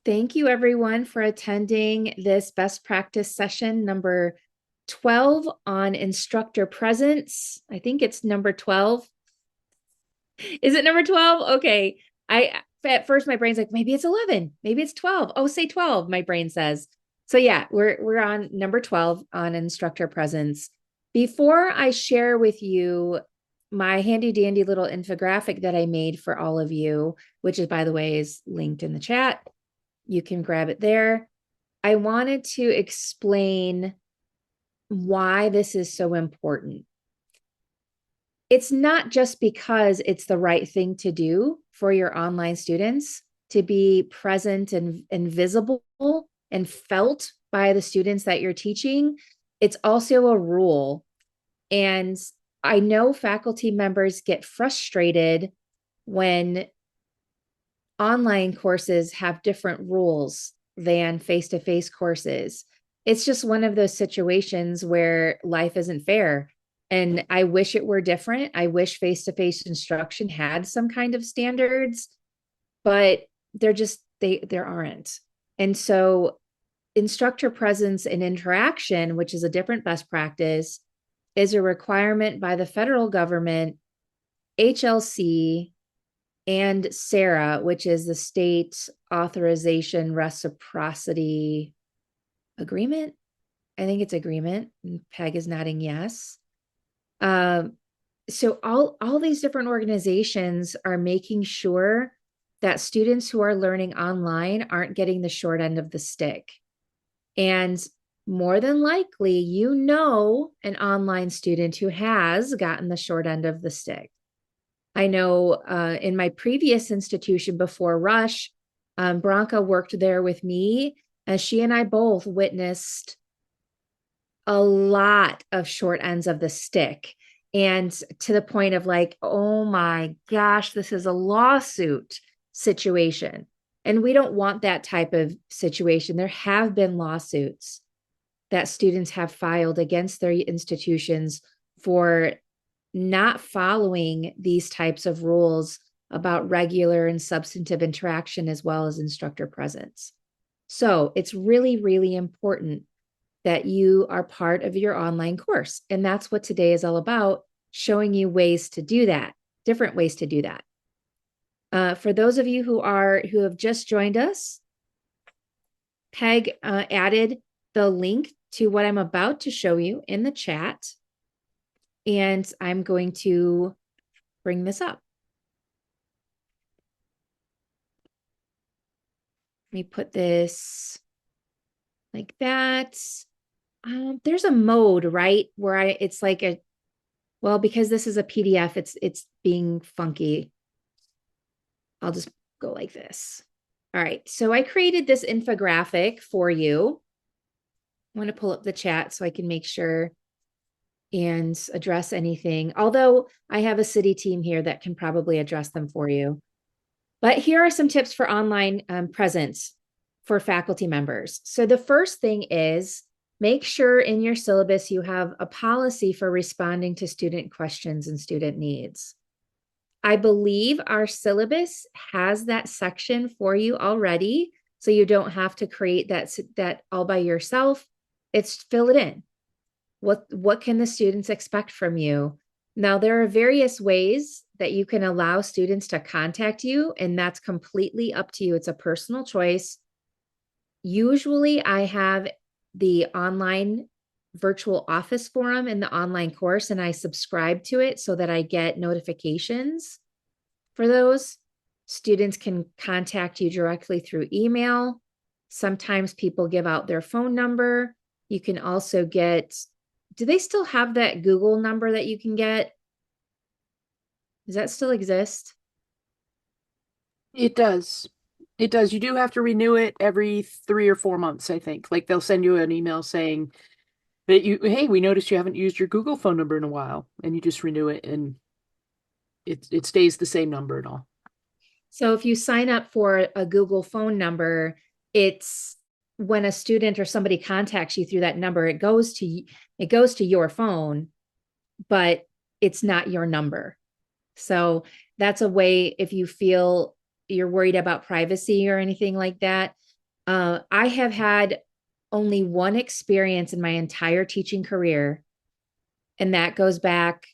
Thank you everyone for attending this best practice session number 12 on instructor presence. I think it's number 12. Is it number 12? Okay. At first my brain's like, maybe it's 11, maybe it's 12. Oh, say 12, my brain says. So yeah, we're on number 12 on instructor presence. Before I share with you my handy dandy little infographic that I made for all of you, which is, by the way, is linked in the chat. You can grab it there. I wanted to explain why this is so important. It's not just because it's the right thing to do for your online students to be present and visible and felt by the students that you're teaching. It's also a rule. And I know faculty members get frustrated when online courses have different rules than face-to-face courses. It's just one of those situations where life isn't fair. And I wish it were different. I wish face-to-face instruction had some kind of standards, but there aren't. And so instructor presence and interaction, which is a different best practice, is a requirement by the federal government, HLC, and SARA, which is the State Authorization Reciprocity Agreement. I think it's agreement. Peg is nodding yes. So all these different organizations are making sure that students who are learning online aren't getting the short end of the stick. And more than likely, you know an online student who has gotten the short end of the stick. I know in my previous institution before Rush, Bronca worked there with me, and she and I both witnessed a lot of short ends of the stick. And to the point of like, oh my gosh, this is a lawsuit situation. And we don't want that type of situation. There have been lawsuits that students have filed against their institutions for not following these types of rules about regular and substantive interaction as well as instructor presence. So it's really, really important that you are part of your online course. And that's what today is all about, showing you ways to do that, different ways to do that. For those of you who have just joined us, Peg added the link to what I'm about to show you in the chat. And I'm going to bring this up. Let me put this like that. There's a mode, right? Where it's like well, because this is a PDF, it's being funky. I'll just go like this. All right, so I created this infographic for you. I want to pull up the chat so I can make sure and address anything. Although I have a city team here that can probably address them for you. But here are some tips for online presence for faculty members. So the first thing is make sure in your syllabus you have a policy for responding to student questions and student needs. I believe our syllabus has that section for you already, so you don't have to create that all by yourself. It's fill it in. What can the students expect from you? Now, there are various ways that you can allow students to contact you, and that's completely up to you. It's a personal choice. Usually, I have the online virtual office forum in the online course, and I subscribe to it so that I get notifications for those. Students can contact you directly through email. Sometimes people give out their phone number. You can also get, do they still have that Google number that you can get? Does that still exist? It does. It does. You do have to renew it every 3 or 4 months, I think. Like they'll send you an email saying that hey, we noticed you haven't used your Google phone number in a while, and you just renew it and it stays the same number and all. So if you sign up for a Google phone number, it's when a student or somebody contacts you through that number, it goes to your phone, but it's not your number. So that's a way, if you feel you're worried about privacy or anything like that, I have had only one experience in my entire teaching career, and that goes back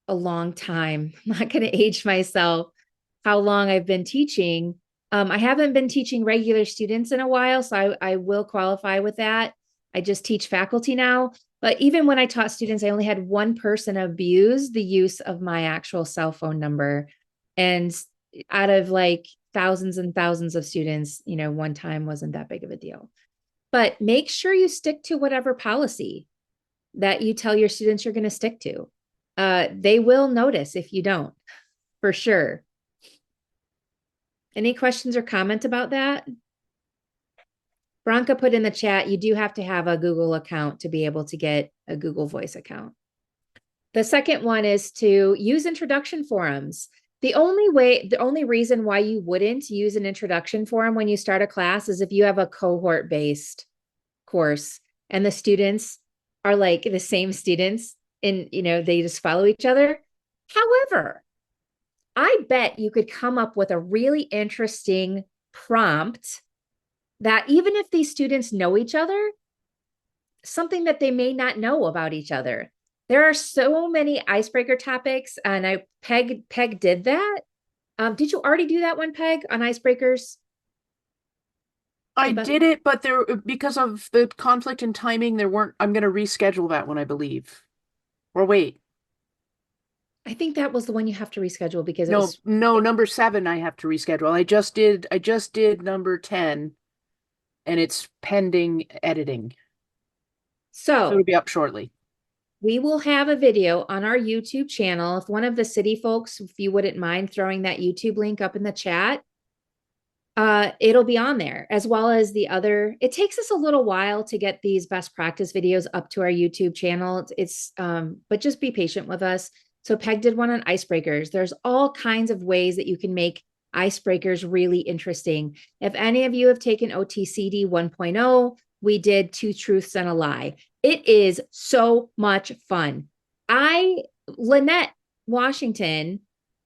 a long time. I'm not going to age myself how long I've been teaching. I haven't been teaching regular students in a while, so I will qualify with that. I just teach faculty now. But even when I taught students, I only had one person abuse the use of my actual cell phone number. And out of like thousands and thousands of students, one time wasn't that big of a deal. But make sure you stick to whatever policy that you tell your students you're going to stick to. They will notice if you don't, for sure. Any questions or comment about that? Bronca put in the chat, you do have to have a Google account to be able to get a Google Voice account. The second one is to use introduction forums. The only reason why you wouldn't use an introduction forum when you start a class is if you have a cohort-based course and the students are like the same students and they just follow each other. However, I bet you could come up with a really interesting prompt that even if these students know each other, something that they may not know about each other. There are so many icebreaker topics, and Peg did that. Did you already do that one, Peg, on icebreakers? I did it, but there because of the conflict in timing, there weren't. I'm going to reschedule that one, I believe. Or wait, I think that was the one you have to reschedule because it no, was. no, number 7 I have to reschedule. I just did number 10, and it's pending editing, so it'll So be up shortly. we will have a video on our YouTube channel. If one of the city folks, if you wouldn't mind throwing that YouTube link up in the chat, it'll be on there as well as the other. It takes us a little while to get these best practice videos up to our YouTube channel. But just be patient with us. So Peg did one on icebreakers. There's all kinds of ways that you can make icebreakers really interesting. If any of you have taken OTCD 1.0, we did two truths and a lie. It is so much fun. Lynette Washington,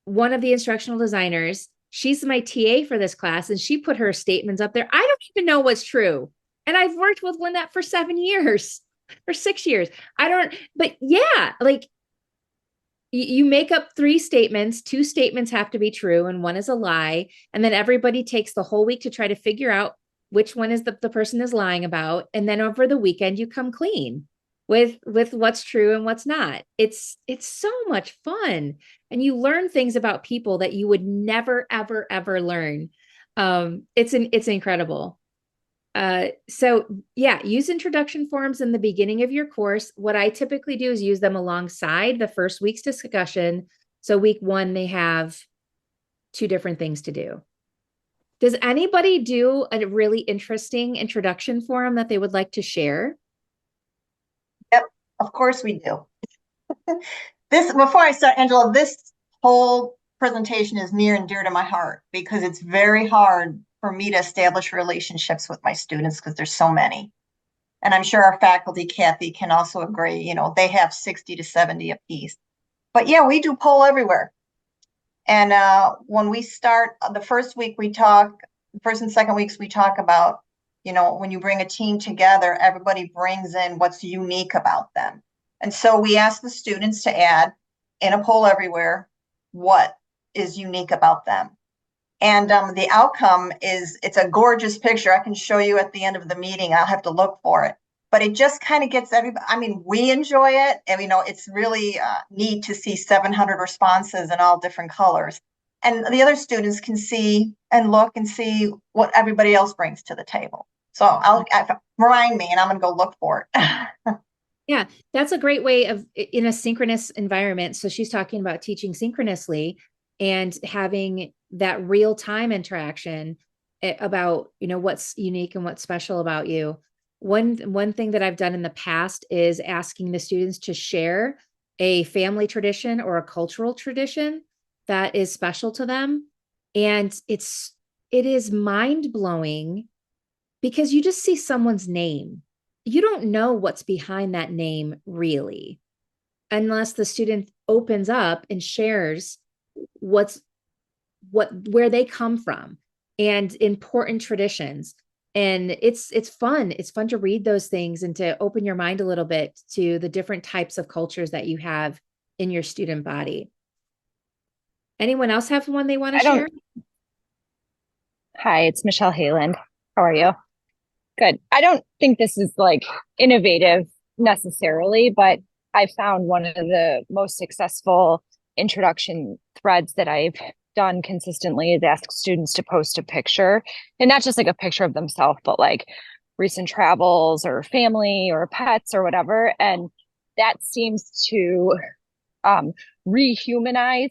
one of the instructional designers, she's my TA for this class, and she put her statements up there. I don't even know what's true. And I've worked with Lynette for 7 years or 6 years. I don't, but yeah, like you make up three statements, two statements have to be true, and one is a lie. And then everybody takes the whole week to try to figure out which one is the person is lying about. And then over the weekend, you come clean with what's true and what's not. It's so much fun. And you learn things about people that you would never, ever, ever learn. It's incredible. So yeah, use introduction forms in the beginning of your course. What I typically do is use them alongside the first week's discussion. So week 1, they have two different things to do. Does anybody do a really interesting introduction forum that they would like to share? Yep, of course we do. This, before I start, Angela, this whole presentation is near and dear to my heart because it's very hard for me to establish relationships with my students because there's so many. And I'm sure our faculty, Kathy, can also agree, they have 60 to 70 apiece. But yeah, we do poll everywhere. And when we start the first week, first and second weeks, we talk about, when you bring a team together, everybody brings in what's unique about them. And so we ask the students to add in a poll everywhere what is unique about them. And the outcome is, it's a gorgeous picture. I can show you at the end of the meeting. I'll have to look for it. But it just kind of gets everybody, I mean, we enjoy it. And, it's really neat to see 700 responses in all different colors. And the other students can see and look and see what everybody else brings to the table. So remind me and I'm going to go look for it. Yeah, that's a great way of in a synchronous environment. So she's talking about teaching synchronously and having that real time interaction about, what's unique and what's special about you. One thing that I've done in the past is asking the students to share a family tradition or a cultural tradition that is special to them. And it is mind blowing because you just see someone's name. You don't know what's behind that name really, unless the student opens up and shares where they come from. and important traditions. And it's fun. It's fun to read those things and to open your mind a little bit to the different types of cultures that you have in your student body. Anyone else have one they want to I share? don't. Hi, it's Michelle Hayland. How are you? Good. I don't think this is like innovative necessarily, but I found one of the most successful introduction threads that I've done consistently is ask students to post a picture, and not just like a picture of themselves, but like recent travels or family or pets or whatever. And that seems to um, rehumanize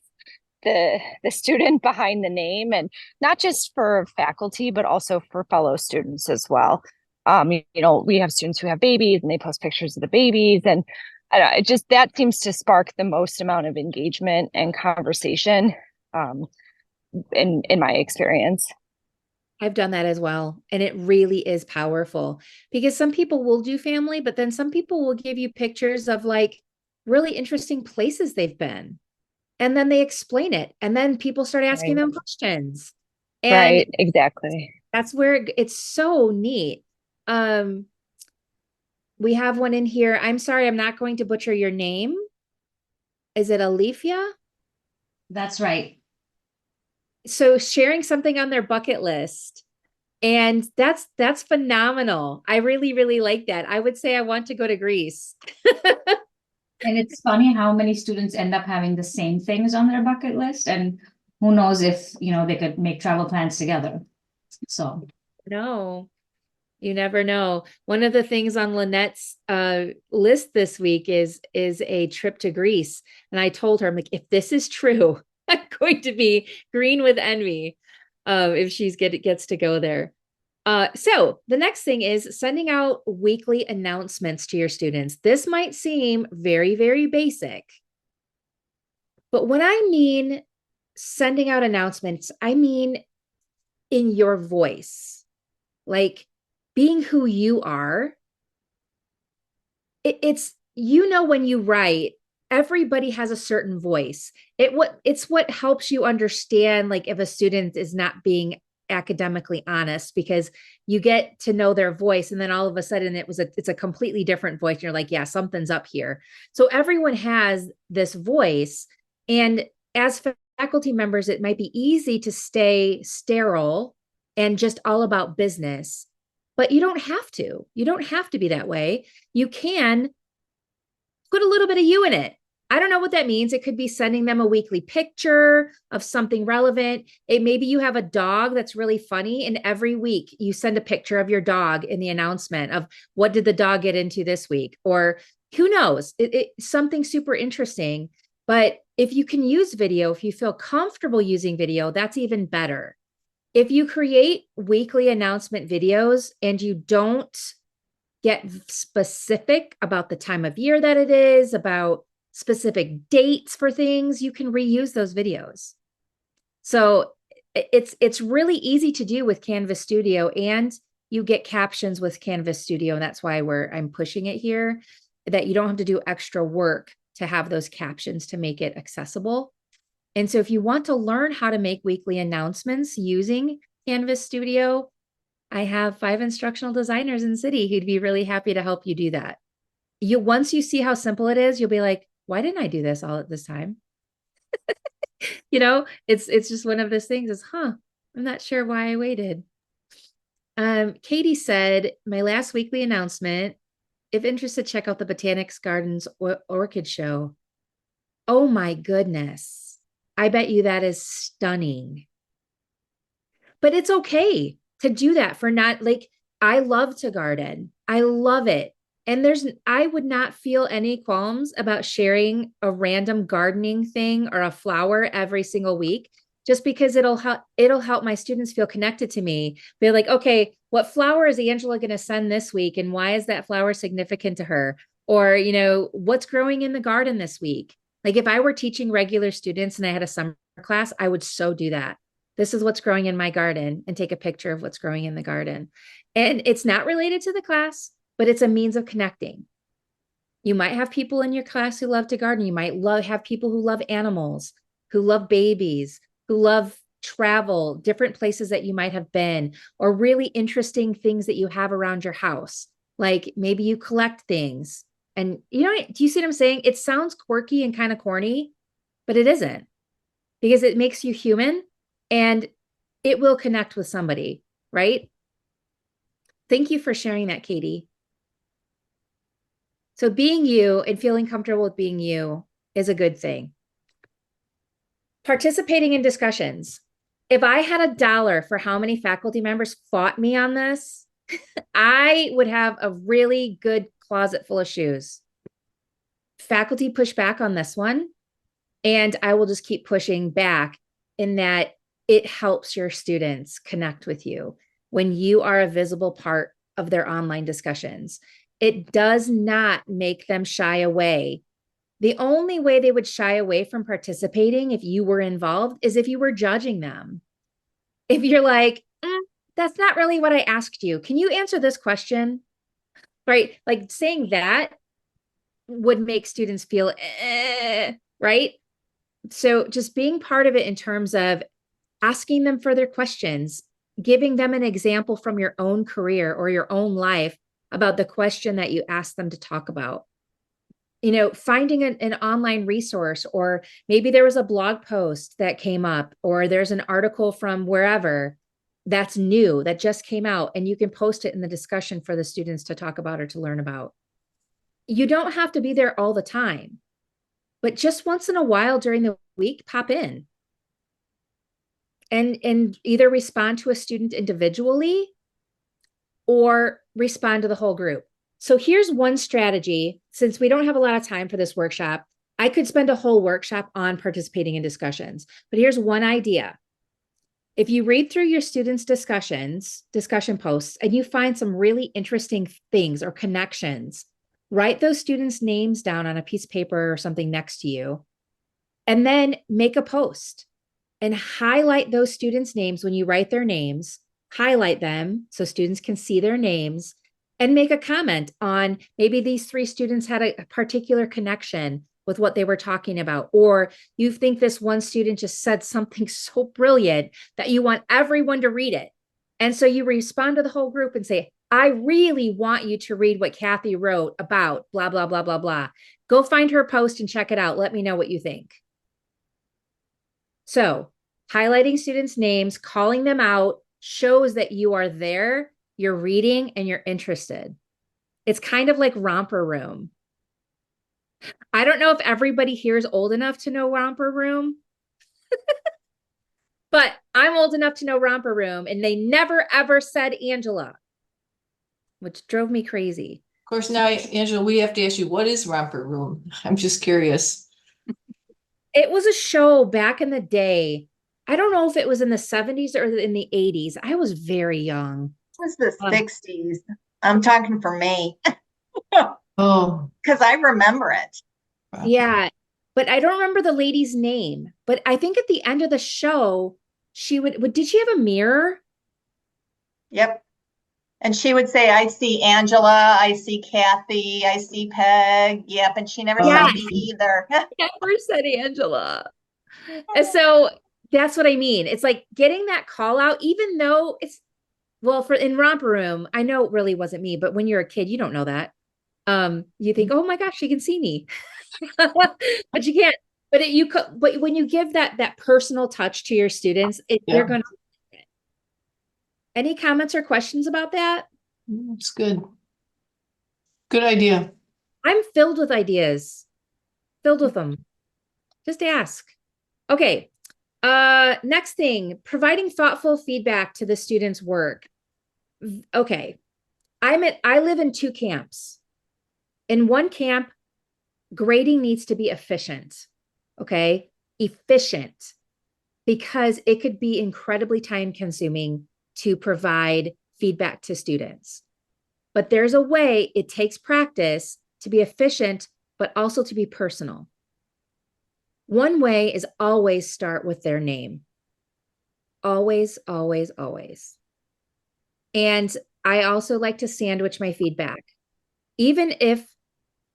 the student behind the name, and not just for faculty but also for fellow students as well. We have students who have babies and they post pictures of the babies, and I don't know, it just that seems to spark the most amount of engagement and conversation, um, in my experience. I've done that as well. And it really is powerful because some people will do family, but then some people will give you pictures of like really interesting places they've been. And then they explain it. And then people start asking Right. them questions. And Right, exactly. that's where it's so neat. Um, we have one in here. I'm sorry, I'm not going to butcher your name. Is it Alifia? That's right. So sharing something on their bucket list. And that's phenomenal. I really, really like that. I would say I want to go to Greece. And it's funny how many students end up having the same things on their bucket list. And who knows if, they could make travel plans together. So, No, you never know. One of the things on Lynette's list this week is a trip to Greece. And I told her, I'm like, if this is true, I'm going to be green with envy if gets to go there. So the next thing is sending out weekly announcements to your students. This might seem very, very basic, but when I mean sending out announcements, I mean in your voice, like being who you are. It's when you write, everybody has a certain voice. It's what helps you understand like if a student is not being academically honest, because you get to know their voice and then all of a sudden it's a completely different voice and you're like, yeah, something's up here. So everyone has this voice, and as faculty members it might be easy to stay sterile and just all about business, but you don't have to be that way. You can put a little bit of you in it. I don't know what that means. It could be sending them a weekly picture of something relevant. Maybe you have a dog that's really funny, and every week you send a picture of your dog in the announcement of what did the dog get into this week, or who knows, something super interesting. But if you can use video, if you feel comfortable using video, that's even better. If you create weekly announcement videos and you don't get specific about the time of year that it is, about specific dates for things, you can reuse those videos. So it's really easy to do with Canvas Studio, and you get captions with Canvas Studio, and that's why I'm pushing it here, that you don't have to do extra work to have those captions to make it accessible. And so if you want to learn how to make weekly announcements using Canvas Studio, I have 5 instructional designers in City who'd be really happy to help you do that. Once you see how simple it is, you'll be like, why didn't I do this all at this time? It's just one of those things is, I'm not sure why I waited. Katie said, my last weekly announcement, if interested, check out the Botanics Gardens Orchid Show. Oh my goodness. I bet you that is stunning. But it's okay to do that for not like, I love to garden. I love it. And I would not feel any qualms about sharing a random gardening thing or a flower every single week, just because it'll help my students feel connected to me. Be like, okay, what flower is Angela going to send this week? And why is that flower significant to her? Or, what's growing in the garden this week? Like if I were teaching regular students and I had a summer class, I would so do that. This is what's growing in my garden, and take a picture of what's growing in the garden. And it's not related to the class, but it's a means of connecting. You might have people in your class who love to garden. You might have people who love animals, who love babies, who love travel, different places that you might have been, or really interesting things that you have around your house. Like maybe you collect things. And you know, do you see what I'm saying? It sounds quirky and kind of corny, but it isn't, because it makes you human and it will connect with somebody, right? Thank you for sharing that, Katie. So being you and feeling comfortable with being you is a good thing. Participating in discussions. If I had $1 for how many faculty members fought me on this, I would have a really good closet full of shoes. Faculty push back on this one, and I will just keep pushing back in that it helps your students connect with you when you are a visible part of their online discussions. It does not make them shy away. The only way they would shy away from participating if you were involved is if you were judging them. If you're like, that's not really what I asked you. Can you answer this question? Right? Like saying that would make students feel, right? So just being part of it in terms of asking them further questions, giving them an example from your own career or your own life about the question that you asked them to talk about. You know, finding an online resource, or maybe there was a blog post that came up, or there's an article from wherever that's new that just came out, and you can post it in the discussion for the students to talk about or to learn about. You don't have to be there all the time, but just once in a while during the week, pop in and either respond to a student individually or respond to the whole group. So here's one strategy. Since we don't have a lot of time for this workshop, I could spend a whole workshop on participating in discussions, but here's one idea. If you read through your students' discussion posts, and you find some really interesting things or connections, write those students' names down on a piece of paper or something next to you, and then make a post and highlight those students' names. When you write their names, highlight them so students can see their names, and make a comment on maybe these 3 students had a particular connection with what they were talking about, or you think this one student just said something so brilliant that you want everyone to read it. And so you respond to the whole group and say, I really want you to read what Kathy wrote about blah, blah, blah, blah, blah. Go find her post and check it out. Let me know what you think. So highlighting students' names, calling them out, shows that you are there, you're reading, and you're interested. It's kind of like Romper Room. I don't know if everybody here is old enough to know Romper Room, but I'm old enough to know Romper Room, and they never ever said Angela, which drove me crazy. Of course, now, Angela, we have to ask you, what is Romper Room? I'm just curious. It was a show back in the day. I don't know if it was in the 70s or in the 80s. I was very young. It was the 60s. I'm talking for me. Oh, Because I remember it. Yeah, but I don't remember the lady's name. But I think at the end of the show, she did she have a mirror? Yep. And she would say, I see Angela, I see Kathy, I see Peg. Yep. And she never Yeah. said me either. Never said Angela. And so that's what I mean. It's like getting that call out, even though it's, well, for in Romper Room, I know it really wasn't me, but when you're a kid, you don't know that. You think, oh my gosh, she can see me. But you can't. But but when you give that personal touch to your students, they're going to. Any comments or questions about that? it's good. Good idea. I'm filled with ideas. Filled with them. Just ask. Okay. Next thing, providing thoughtful feedback to the students' work. Okay. I live in 2 camps. In one camp, grading needs to be efficient. Okay? Efficient. Because it could be incredibly time consuming to provide feedback to students. But there's a way, it takes practice to be efficient, but also to be personal. One way is always start with their name. Always, always, always. And I also like to sandwich my feedback. Even if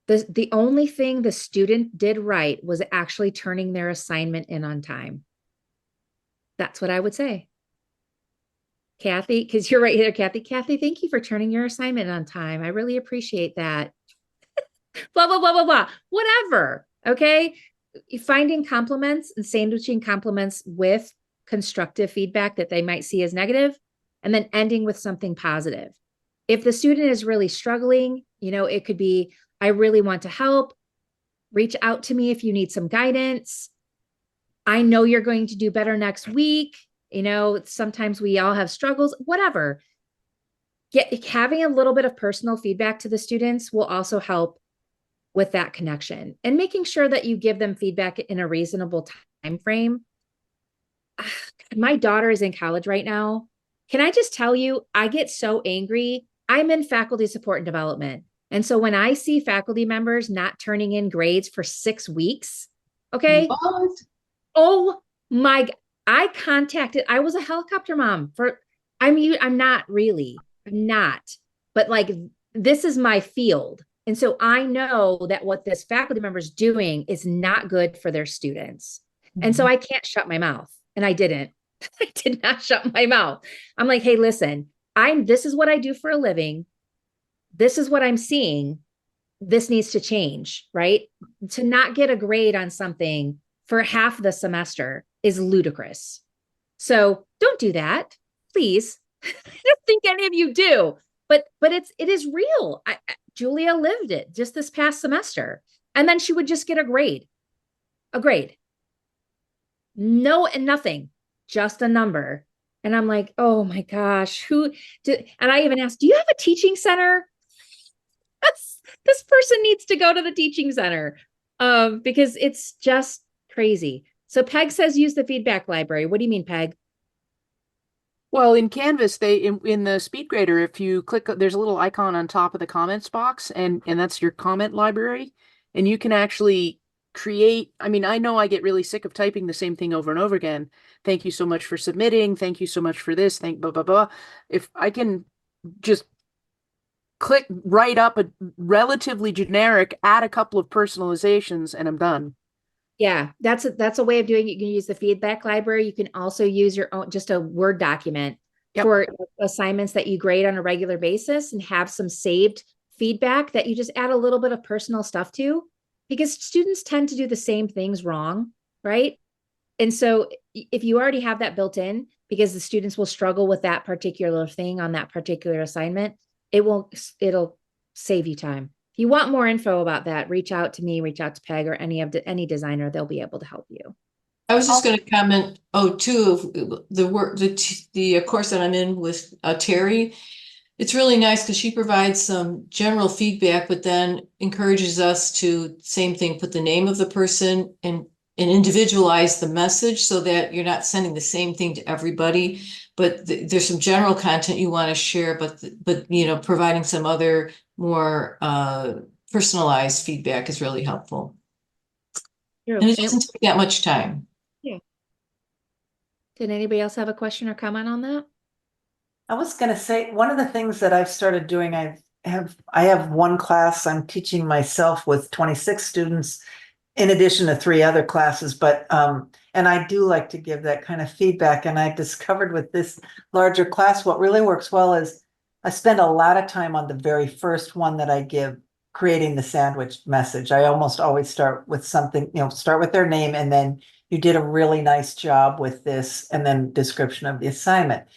the only thing the student did right was actually turning their assignment in on time. That's what I would say. Kathy, because you're right here, Kathy. Kathy, thank you for turning your assignment on time. I really appreciate that. Blah, blah, blah, blah, blah. Whatever. Okay. Finding compliments and sandwiching compliments with constructive feedback that they might see as negative, and then ending with something positive. If the student is really struggling, it could be, I really want to help. Reach out to me if you need some guidance. I know you're going to do better next week. Sometimes we all have struggles, whatever. Having a little bit of personal feedback to the students will also help with that connection, and making sure that you give them feedback in a reasonable time frame. My daughter is in college right now. Can I just tell you, I get so angry. I'm in faculty support and development. And so when I see faculty members not turning in grades for 6 weeks, okay, What? oh my, I was a helicopter mom I'm not really, I'm not, but like, this is my field. And so I know that what this faculty member is doing is not good for their students. And so I can't shut my mouth. And I didn't. I did not shut my mouth. I'm like, hey, listen, this is what I do for a living. This is what I'm seeing. This needs to change, right? To not get a grade on something for half the semester is ludicrous. So don't do that, please. I don't think any of you do, but it is real. Julia lived it just this past semester, and then she would just get a grade. No, and nothing, just a number. And I'm like, oh my gosh, and I even asked, do you have a teaching center? This person needs to go to the teaching center, because it's just crazy. So Peg says use the feedback library. What do you mean, Peg? Well, in Canvas, in the speed grader, if you click, there's a little icon on top of the comments box, and that's your comment library. And you can actually create, I mean, I know I get really sick of typing the same thing over and over again. Thank you so much for submitting. Thank you so much for this. Thank blah, blah, blah. If I can just write up a relatively generic, add a couple of personalizations, and I'm done. Yeah, that's a way of doing it. You can use the feedback library. You can also use your own, just a Word document for assignments that you grade on a regular basis, and have some saved feedback that you just add a little bit of personal stuff to, because students tend to do the same things wrong, right? And so if you already have that built in, because the students will struggle with that particular thing on that particular assignment, it'll save you time. If you want more info about that, reach out to me, reach out to Peg, or any designer. They'll be able to help you. I was just going to comment, too, the work, the course that I'm in with Terry. It's really nice because she provides some general feedback, but then encourages us to, same thing, put the name of the person and individualize the message so that you're not sending the same thing to everybody. But there's some general content you want to share, but providing some other more personalized feedback is really helpful. True. And it doesn't take that much time. Yeah. Did anybody else have a question or comment on that? I was going to say, one of the things that I've started doing, I have one class I'm teaching myself with 26 students in addition to 3 other classes, but and I do like to give that kind of feedback. And I discovered with this larger class, what really works well is I spend a lot of time on the very first one that I give, creating the sandwich message. I almost always start with something, start with their name, and then you did a really nice job with this, and then description of the assignment.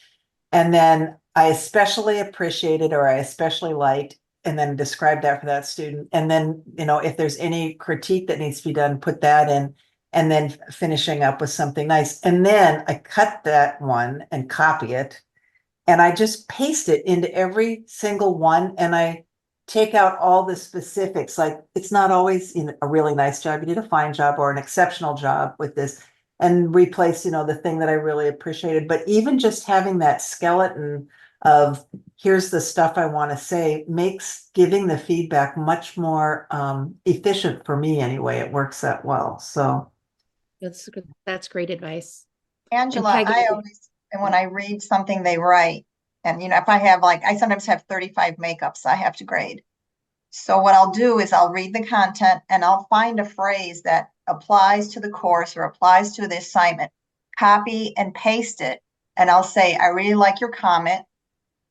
And then I especially appreciated, or I especially liked, and then describe that for that student. And then, if there's any critique that needs to be done, put that in, and then finishing up with something nice. And then I cut that one and copy it, and I just paste it into every single one. And I take out all the specifics. Like, it's not always a really nice job. You did a fine job or an exceptional job with this, and replace, the thing that I really appreciated. But even just having that skeleton of here's the stuff I want to say makes giving the feedback much more efficient for me anyway. It works that well. So that's great advice. Angela, Peggy, I always, and when I read something they write, and if I have I sometimes have 35 makeups I have to grade. So what I'll do is I'll read the content and I'll find a phrase that applies to the course or applies to the assignment, copy and paste it. And I'll say, I really like your comment,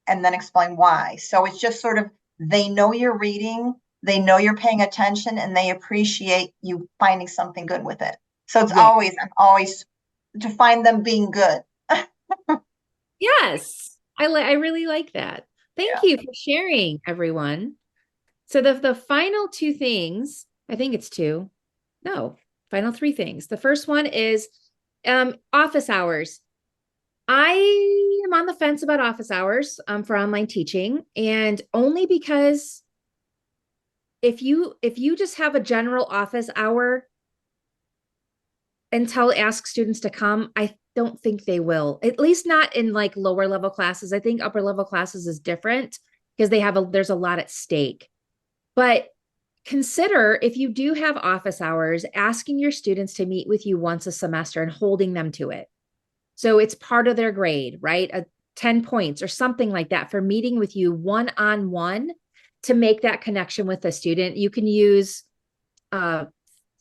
and then explain why. So it's just sort of, they know you're reading, they know you're paying attention, and they appreciate you finding something good with it. So it's Yeah. I'm always to find them being good. Yes. I really like that. Thank you for sharing, everyone. So the final two things, I think it's two. No, final three things. The first one is office hours. I am on the fence about office hours for online teaching, and only because if you just have a general office hour and ask students to come, I don't think they will. At least not in like lower level classes. I think upper level classes is different because there's a lot at stake. But consider, if you do have office hours, asking your students to meet with you once a semester and holding them to it. So it's part of their grade, right? 10 points or something like that for meeting with you one-on-one to make that connection with the student. You can use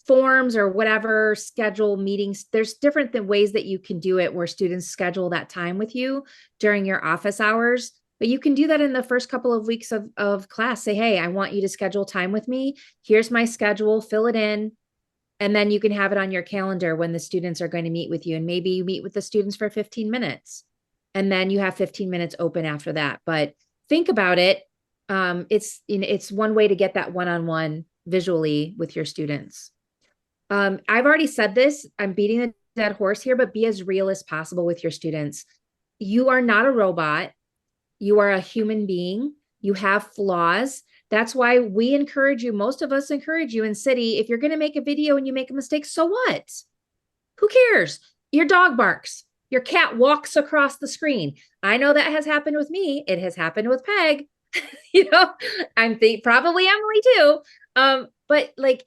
forms or whatever, schedule meetings. There's different ways that you can do it where students schedule that time with you during your office hours. But you can do that in the first couple of weeks of class. Say, hey, I want you to schedule time with me. Here's my schedule, fill it in. And then you can have it on your calendar when the students are going to meet with you. And maybe you meet with the students for 15 minutes. And then you have 15 minutes open after that. But think about it. It's one way to get that one-on-one visually with your students. I've already said this. I'm beating a dead horse here, but be as real as possible with your students. You are not a robot. You are a human being. You have flaws. That's why we encourage you. Most of us encourage you in City. If you're going to make a video and you make a mistake, so what? Who cares? Your dog barks. Your cat walks across the screen. I know that has happened with me. It has happened with Peg. I'm probably Emily too. But like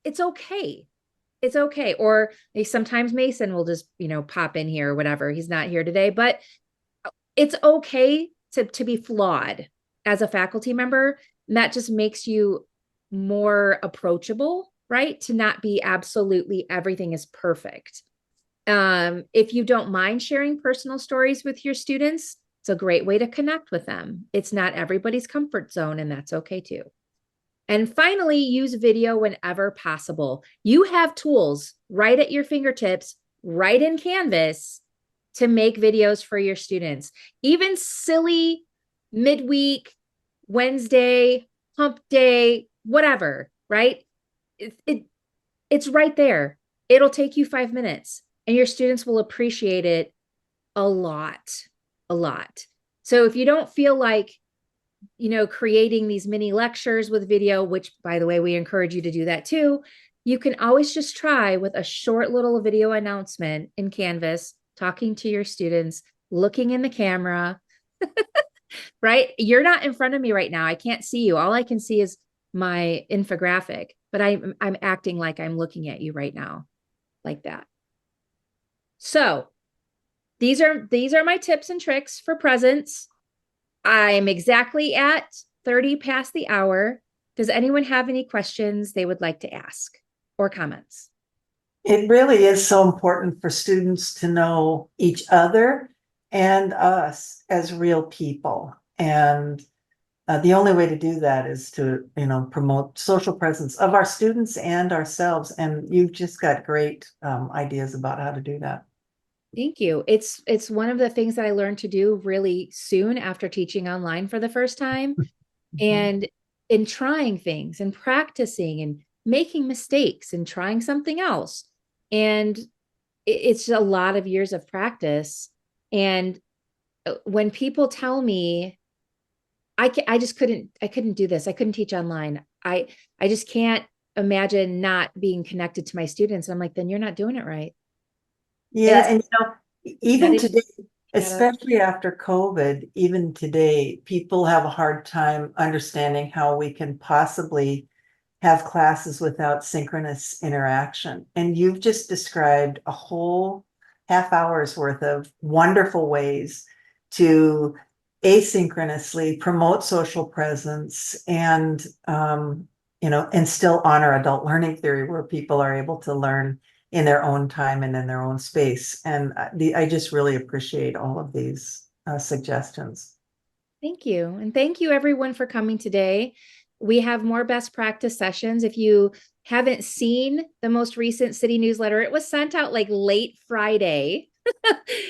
it's okay. It's okay. Or sometimes Mason will just, pop in here or whatever. He's not here today, but it's okay to be flawed as a faculty member. And that just makes you more approachable, right? To not be absolutely everything is perfect. If you don't mind sharing personal stories with your students, it's a great way to connect with them. It's not everybody's comfort zone, and that's okay too. And finally, use video whenever possible. You have tools right at your fingertips, right in Canvas, to make videos for your students. Even silly midweek, Wednesday, hump day, whatever, right? It's right there. It'll take you 5 minutes and your students will appreciate it a lot, a lot. So if you don't feel like, creating these mini lectures with video, which by the way, we encourage you to do that too, you can always just try with a short little video announcement in Canvas, talking to your students, looking in the camera, right? You're not in front of me right now. I can't see you. All I can see is my infographic, but I'm acting like I'm looking at you right now, like that. So these are my tips and tricks for presents. I'm exactly at 30 past the hour. Does anyone have any questions they would like to ask or comments? It really is so important for students to know each other and us as real people. And the only way to do that is to, promote social presence of our students and ourselves. And you've just got great ideas about how to do that. Thank you. It's one of the things that I learned to do really soon after teaching online for the first time. And in trying things and practicing and making mistakes and trying something else. And it's a lot of years of practice. And when people tell me, I couldn't do this. I couldn't teach online. I just can't imagine not being connected to my students. I'm like, then you're not doing it right. Yeah, and even today, Yeah. especially after COVID, even today, people have a hard time understanding how we can possibly have classes without synchronous interaction. And you've just described a whole half hour's worth of wonderful ways to asynchronously promote social presence and and still honor adult learning theory where people are able to learn in their own time and in their own space. And I just really appreciate all of these suggestions. Thank you. And thank you everyone for coming today. We have more best practice sessions. If you haven't seen the most recent city newsletter, it was sent out like late Friday.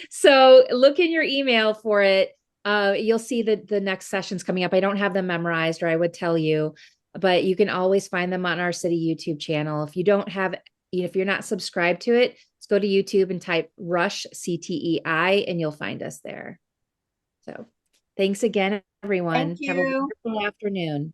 So look in your email for it. You'll see the next sessions coming up. I don't have them memorized, or I would tell you, but you can always find them on our city YouTube channel. If you don't have, if you're not subscribed to it, just go to YouTube and type Rush CTEI and you'll find us there. So thanks again, everyone. Thank Have a you. wonderful afternoon.